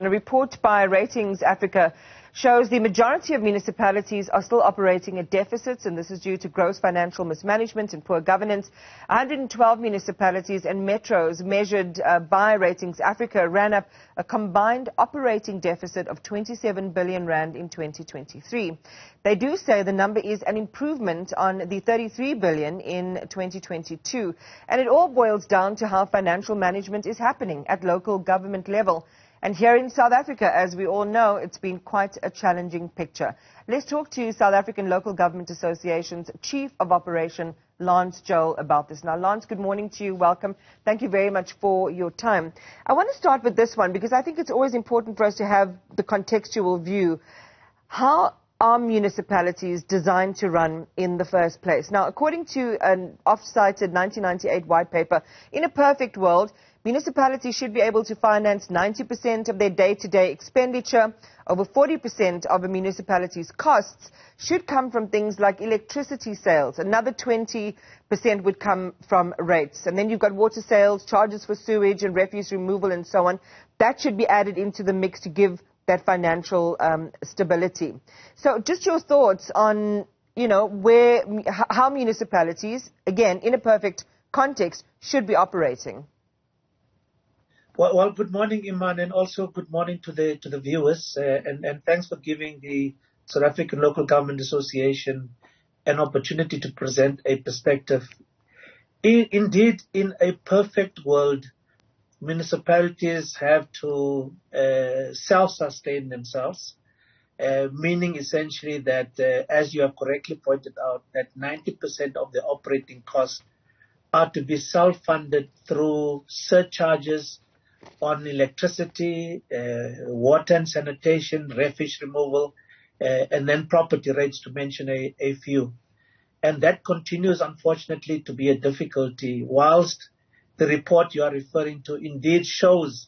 A report by Ratings Afrika shows the majority of municipalities are still operating at deficits, and this is due to gross financial mismanagement and poor governance. 112 municipalities and metros measured by Ratings Afrika ran up a combined operating deficit of 27 billion rand in 2023. They do say the number is an improvement on the 33 billion in 2022, and it all boils down to how financial management is happening at local government level. And here in South Africa, as we all know, it's been quite a challenging picture. Let's talk to South African Local Government Association's Chief of Operation, Lance Joel, about this. Now, Lance, good morning to you. Welcome. Thank you very much for your time. I want to start with this one because I think it's always important for us to have the contextual view. How are municipalities designed to run in the first place? Now, according to an oft-cited 1998 white paper, in a perfect world, municipalities should be able to finance 90% of their day-to-day expenditure. Over 40% of a municipality's costs should come from things like electricity sales. Another 20% would come from rates. And then you've got water sales, charges for sewage and refuse removal and so on. That should be added into the mix to give that financial stability. So just your thoughts on, how municipalities, again, in a perfect context, should be operating. Well, good morning, Iman, and also good morning to the viewers, and thanks for giving the South African Local Government Association an opportunity to present a perspective. Indeed, in a perfect world, municipalities have to self-sustain themselves, meaning essentially that, as you have correctly pointed out, that 90% of the operating costs are to be self-funded through surcharges on electricity, water and sanitation, refuse removal, and then property rates, to mention a few. And that continues, unfortunately, to be a difficulty, whilst the report you are referring to indeed shows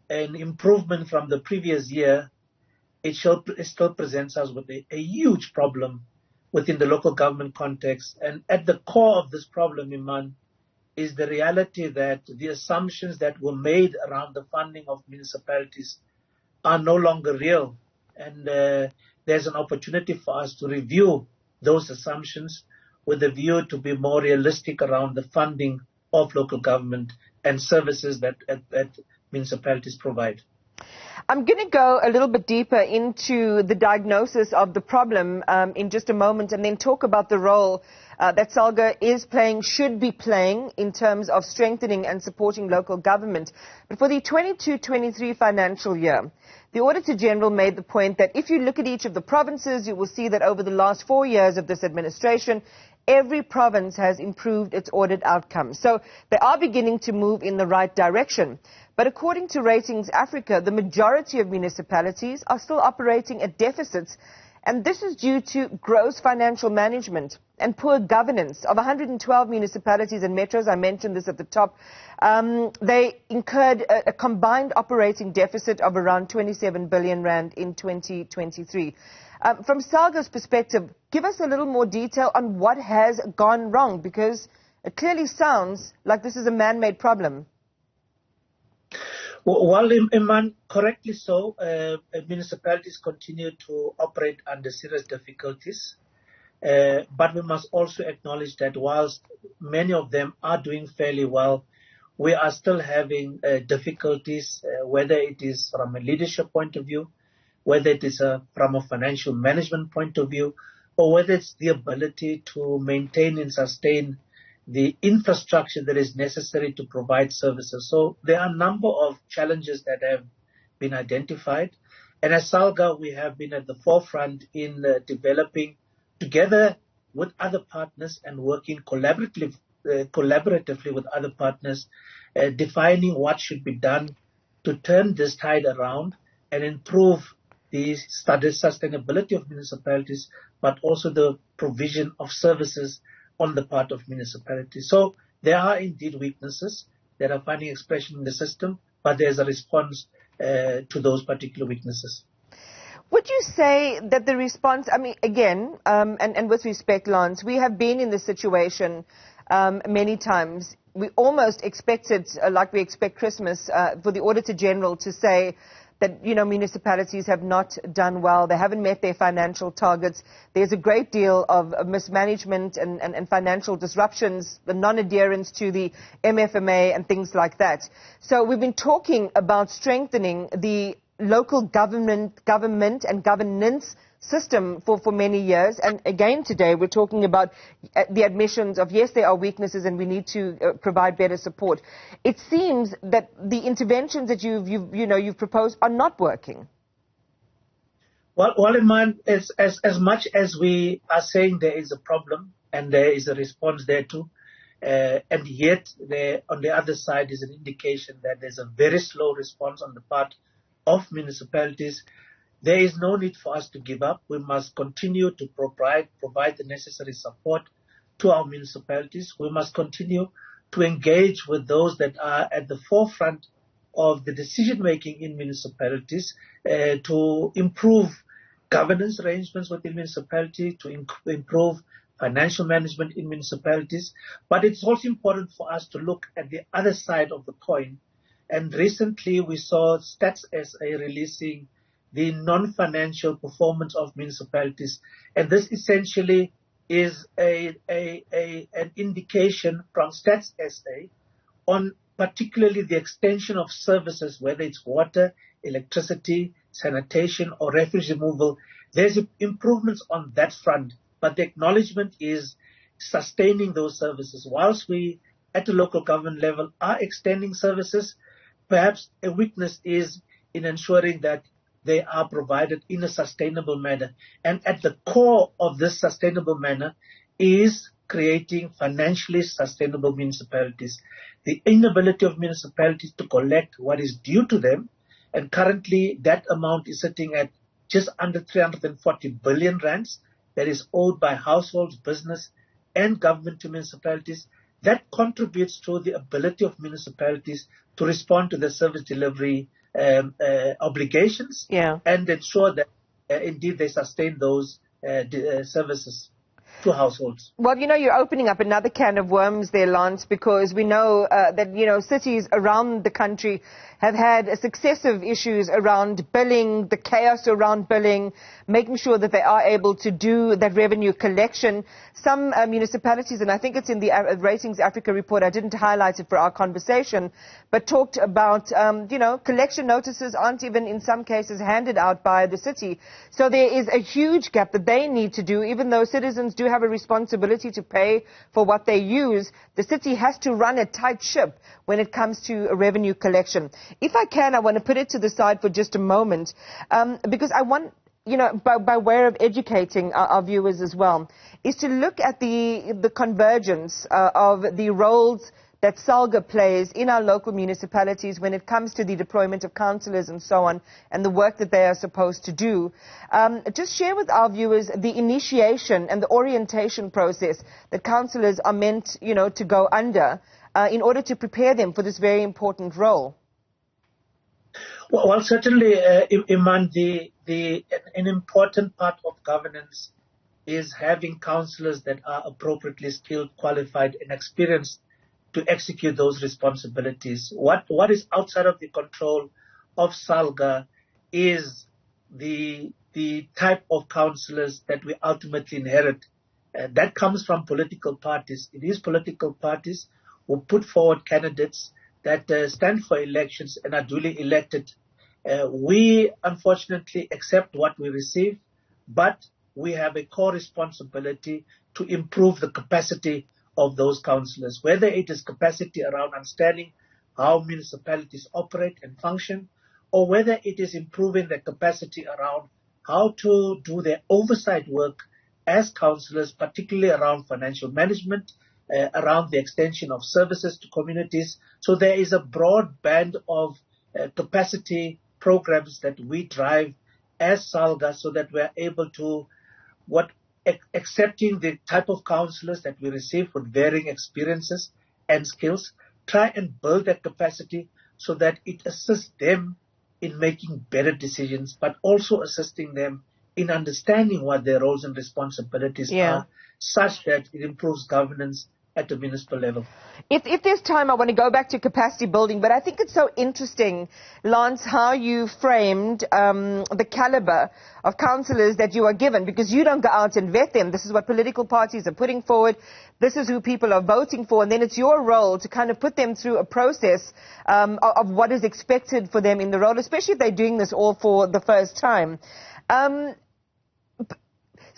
an improvement from the previous year. It still presents us with a huge problem within the local government context. And at the core of this problem, Iman, is the reality that the assumptions that were made around the funding of municipalities are no longer real. And there's an opportunity for us to review those assumptions with a view to be more realistic around the funding of local government and services that municipalities provide. I'm going to go a little bit deeper into the diagnosis of the problem in just a moment, and then talk about the role that SALGA is playing, should be playing, in terms of strengthening and supporting local government. But for the 22-23 financial year, the Auditor General made the point that if you look at each of the provinces, you will see that over the last 4 years of this administration, every province has improved its audit outcomes. So they are beginning to move in the right direction. But according to Ratings Afrika, the majority of municipalities are still operating at deficits, and this is due to gross financial management and poor governance. Of 112 municipalities and metros, I mentioned this at the top, they incurred a combined operating deficit of around 27 billion rand in 2023. From SALGA's perspective, give us a little more detail on what has gone wrong, because it clearly sounds like this is a man-made problem. Well, Iman, correctly so, municipalities continue to operate under serious difficulties. But we must also acknowledge that whilst many of them are doing fairly well, we are still having difficulties, whether it is from a leadership point of view, whether it is from a financial management point of view, or whether it's the ability to maintain and sustain the infrastructure that is necessary to provide services. So there are a number of challenges that have been identified. And as SALGA, we have been at the forefront in developing, together with other partners and working collaboratively with other partners, defining what should be done to turn this tide around and improve the sustainability of municipalities, but also the provision of services on the part of municipalities. So there are indeed weaknesses that are finding expression in the system, but there's a response to those particular weaknesses. Would you say that the response, again, and with respect, Lance, we have been in this situation many times. We almost expected, like we expect Christmas, for the Auditor General to say that, municipalities have not done well. They haven't met their financial targets. There's a great deal of mismanagement and financial disruptions, the non-adherence to the MFMA and things like that. So we've been talking about strengthening the local government and governance system for many years. And again today we're talking about the admissions of, yes, there are weaknesses and we need to provide better support. It seems that the interventions that you've proposed are not working. Well, Iman, as much as we are saying there is a problem and there is a response there too, and yet there, on the other side, is an indication that there's a very slow response on the part of municipalities. There is no need for us to give up. We must continue to provide the necessary support to our municipalities. We must continue to engage with those that are at the forefront of the decision-making in municipalities to improve governance arrangements within municipality, to improve financial management in municipalities. But it's also important for us to look at the other side of the coin. And recently we saw Stats SA releasing the non-financial performance of municipalities. And this essentially is an indication from Stats SA on particularly the extension of services, whether it's water, electricity, sanitation, or refuse removal. There's improvements on that front, but the acknowledgement is sustaining those services. Whilst we, at the local government level, are extending services, perhaps a weakness is in ensuring that they are provided in a sustainable manner. And at the core of this sustainable manner is creating financially sustainable municipalities. The inability of municipalities to collect what is due to them, and currently that amount is sitting at just under 340 billion rands that is owed by households, business, and government to municipalities. That contributes to the ability of municipalities to respond to the service delivery obligations, and ensure that indeed they sustain those services to households. Well, you're opening up another can of worms there, Lance, because we know that, cities around the country have had successive issues around billing, the chaos around billing, making sure that they are able to do that revenue collection. Some municipalities, and I think it's in the Ratings Afrika report, I didn't highlight it for our conversation, but talked about, collection notices aren't even in some cases handed out by the city. So there is a huge gap that they need to do, even though citizens do have a responsibility to pay for what they use. The city has to run a tight ship when it comes to revenue collection. If I can, I want to put it to the side for just a moment, because I want, by way of educating our viewers as well, is to look at the convergence of the roles that SALGA plays in our local municipalities when it comes to the deployment of councillors and so on, and the work that they are supposed to do. Just share with our viewers the initiation and the orientation process that councillors are meant, to go under in order to prepare them for this very important role. Well, certainly, Iman, an important part of governance is having councillors that are appropriately skilled, qualified, and experienced to execute those responsibilities. What is outside of the control of SALGA is the type of councillors that we ultimately inherit. That comes from political parties. It is political parties who put forward candidates that stand for elections and are duly elected. We, unfortunately, accept what we receive, but we have a core responsibility to improve the capacity of those councillors, whether it is capacity around understanding how municipalities operate and function, or whether it is improving their capacity around how to do their oversight work as councillors, particularly around financial management, around the extension of services to communities. So there is a broad band of capacity programs that we drive as SALGA, so that we are able to, accepting the type of councillors that we receive with varying experiences and skills, try and build that capacity so that it assists them in making better decisions, but also assisting them in understanding what their roles and responsibilities are, such that it improves governance at the municipal level. If there's time, I want to go back to capacity building, but I think it's so interesting, Lance, how you framed the caliber of councillors that you are given, because you don't go out and vet them. This is what political parties are putting forward. This is who people are voting for, and then it's your role to kind of put them through a process of what is expected for them in the role, especially if they're doing this all for the first time.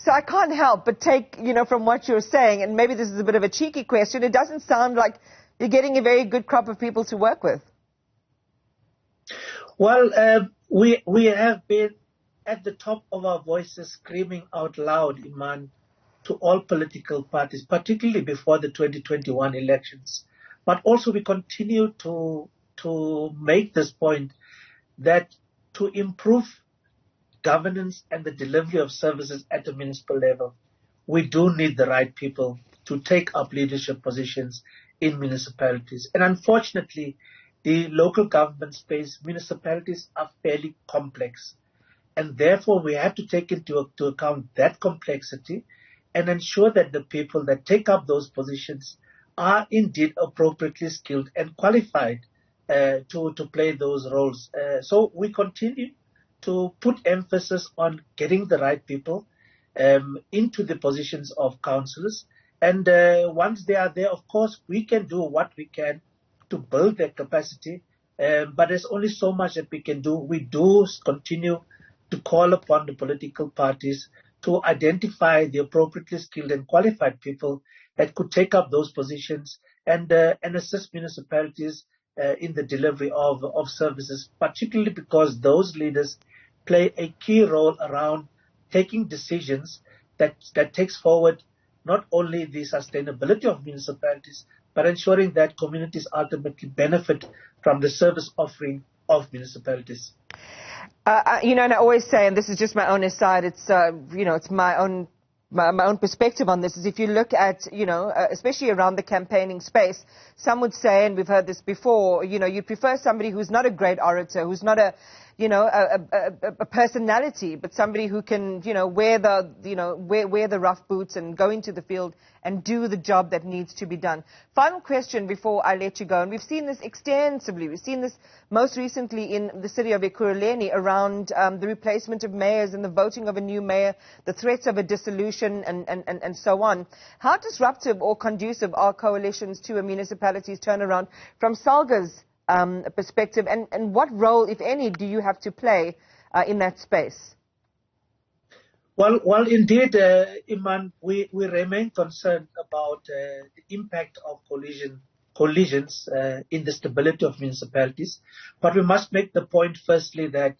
So I can't help but take, from what you're saying, and maybe this is a bit of a cheeky question, it doesn't sound like you're getting a very good crop of people to work with. Well, we have been at the top of our voices screaming out loud, Iman, to all political parties, particularly before the 2021 elections. But also we continue to make this point that to improve governance and the delivery of services at the municipal level, we do need the right people to take up leadership positions in municipalities. And unfortunately, the local government space, municipalities are fairly complex. And therefore, we have to take into account that complexity and ensure that the people that take up those positions are indeed appropriately skilled and qualified to play those roles. So we continue to put emphasis on getting the right people into the positions of councillors. And once they are there, of course, we can do what we can to build their capacity. But there's only so much that we can do. We do continue to call upon the political parties to identify the appropriately skilled and qualified people that could take up those positions and assist municipalities in the delivery of services, particularly because those leaders play a key role around taking decisions that takes forward not only the sustainability of municipalities, but ensuring that communities ultimately benefit from the service offering of municipalities. And I always say, and this is just my own aside, it's it's my own perspective on this, is if you look at, especially around the campaigning space, some would say, and we've heard this before, you prefer somebody who's not a great orator, who's not a personality, but somebody who can, wear the rough boots and go into the field and do the job that needs to be done. Final question before I let you go, and we've seen this extensively. We've seen this most recently in the city of Ekurhuleni around the replacement of mayors and the voting of a new mayor, the threats of a dissolution and so on. How disruptive or conducive are coalitions to a municipality's turnaround from SALGA's perspective, and what role, if any, do you have to play in that space? Well, indeed, Iman, we remain concerned about the impact of collisions in the stability of municipalities. But we must make the point, firstly, that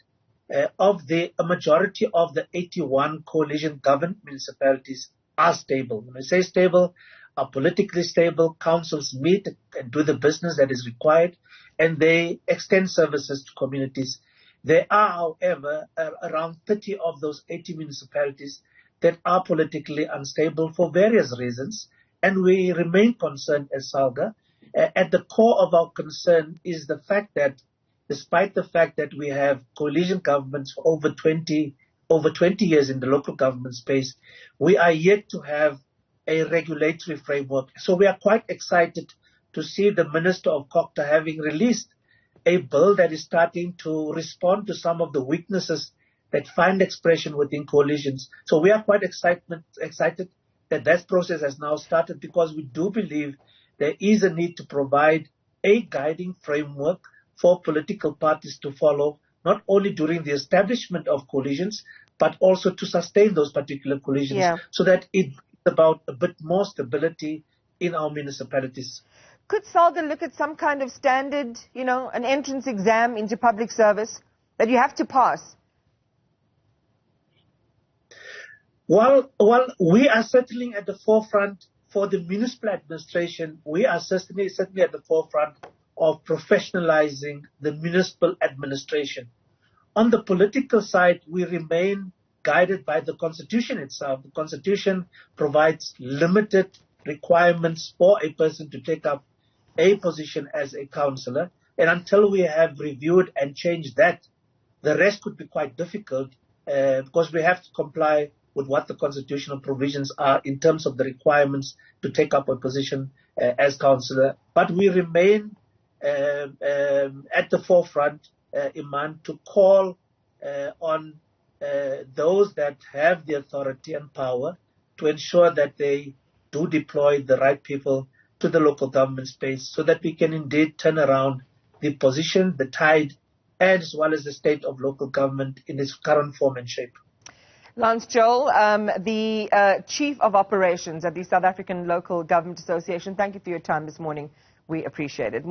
a majority of the 81 coalition-governed municipalities are stable. When I say stable, are politically stable. Councils meet and do the business that is required, and they extend services to communities. There are, however, around 30 of those 80 municipalities that are politically unstable for various reasons, and we remain concerned as SALGA. At the core of our concern is the fact that despite the fact that we have coalition governments for over 20 years in the local government space, we are yet to have a regulatory framework. So we are quite excited to see the Minister of COCTA having released a bill that is starting to respond to some of the weaknesses that find expression within coalitions. So we are quite excited that process has now started, because we do believe there is a need to provide a guiding framework for political parties to follow, not only during the establishment of coalitions, but also to sustain those particular coalitions, so that it's about a bit more stability in our municipalities. Could SALGA look at some kind of standard, an entrance exam into public service that you have to pass? Well, we are certainly at the forefront for the municipal administration. We are certainly at the forefront of professionalizing the municipal administration. On the political side, we remain guided by the Constitution itself. The Constitution provides limited requirements for a person to take up a position as a councillor, and until we have reviewed and changed that, the rest could be quite difficult because we have to comply with what the constitutional provisions are in terms of the requirements to take up a position as councillor. But we remain at the forefront, Iman, to call on those that have the authority and power to ensure that they do deploy the right people to the local government space so that we can indeed turn around the position, the tide, as well as the state of local government in its current form and shape. Lance Joel, the Chief of Operations at the South African Local Government Association, thank you for your time this morning. We appreciate it.